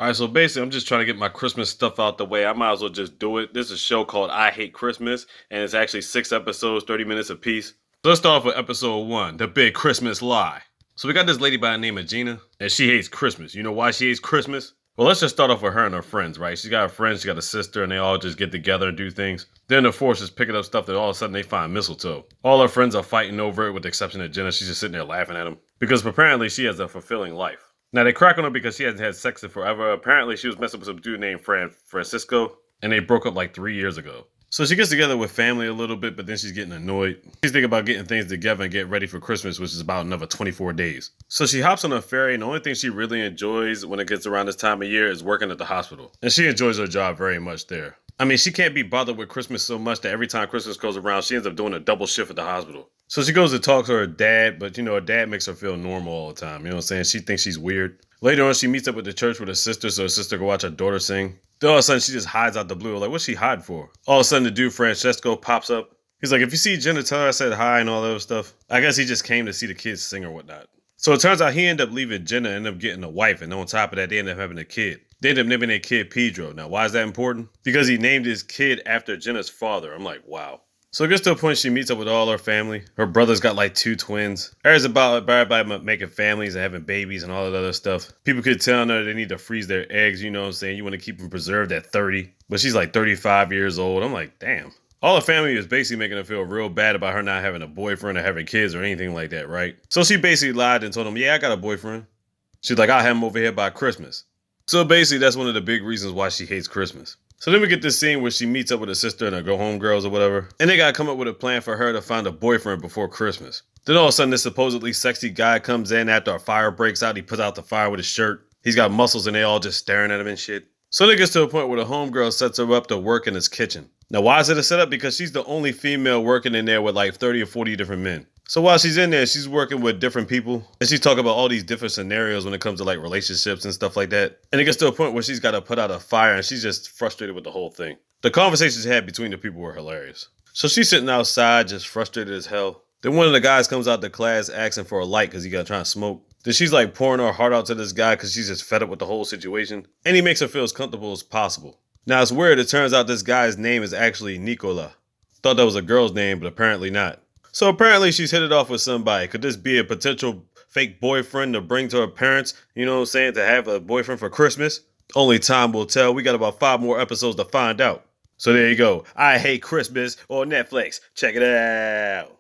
All right, so basically, I'm just trying to get my Christmas stuff out the way. I might as well just do it. This is a show called I Hate Christmas, and it's actually 6 episodes, 30 minutes apiece. So let's start off with episode 1, The Big Christmas Lie. So we got this lady by the name of Gena, and she hates Christmas. You know why she hates Christmas? Well, let's just start off with her and her friends, right? She's got a friend, she got a sister, and they all just get together and do things. Then the force is picking up stuff that all of a sudden they find mistletoe. All her friends are fighting over it with the exception of Jenna. She's just sitting there laughing at them. Because apparently she has a fulfilling life. Now they crack on her because she hasn't had sex in forever. Apparently she was messing with some dude named Fransico, and they broke up like 3 years ago. So she gets together with family a little bit, but then she's getting annoyed. She's thinking about getting things together and get ready for Christmas, which is about another 24 days. So she hops on a ferry, and the only thing she really enjoys when it gets around this time of year is working at the hospital. And she enjoys her job very much there. I mean, she can't be bothered with Christmas so much that every time Christmas goes around, she ends up doing a double shift at the hospital. So she goes to talk to her dad, but her dad makes her feel normal all the time. You know what I'm saying? She thinks she's weird. Later on, she meets up with the church with her sister, so her sister can watch her daughter sing. Then all of a sudden, she just hides out the blue. Like, what's she hiding for? All of a sudden, the dude Francisco pops up. He's like, if you see Jenna, tell her I said hi and all that other stuff. I guess he just came to see the kids sing or whatnot. So it turns out he ended up leaving Jenna and ended up getting a wife, and on top of that, they ended up having a kid. They ended up naming their kid Pedro. Now, why is that important? Because he named his kid after Jenna's father. I'm like, wow. So it gets to a point she meets up with all her family. Her brother's got like 2 twins. There's about everybody making families and having babies and all that other stuff. People keep telling her they need to freeze their eggs, you know what I'm saying? You want to keep them preserved at 30. But she's like 35 years old. I'm like, damn. All her family is basically making her feel real bad about her not having a boyfriend or having kids or anything like that, right? So she basically lied and told them, yeah, I got a boyfriend. She's like, I'll have him over here by Christmas. So basically, that's one of the big reasons why she hates Christmas. So then we get this scene where she meets up with her sister and her go-home girls or whatever. And they gotta come up with a plan for her to find a boyfriend before Christmas. Then all of a sudden, this supposedly sexy guy comes in after a fire breaks out. He puts out the fire with his shirt. He's got muscles and they all just staring at him and shit. So then it gets to a point where the homegirl sets her up to work in his kitchen. Now, why is it a setup? Because she's the only female working in there with like 30 or 40 different men. So while she's in there, she's working with different people. And she's talking about all these different scenarios when it comes to like relationships and stuff like that. And it gets to a point where she's got to put out a fire and she's just frustrated with the whole thing. The conversations had between the people were hilarious. So she's sitting outside just frustrated as hell. Then one of the guys comes out to class asking for a light because he got trying to smoke. Then she's like pouring her heart out to this guy because she's just fed up with the whole situation. And he makes her feel as comfortable as possible. Now it's weird, it turns out this guy's name is actually Nicola. Thought that was a girl's name, but apparently not. So apparently she's hit it off with somebody. Could this be a potential fake boyfriend to bring to her parents, you know what I'm saying, to have a boyfriend for Christmas? Only time will tell. We got about 5 more episodes to find out. So there you go. I Hate Christmas on Netflix. Check it out.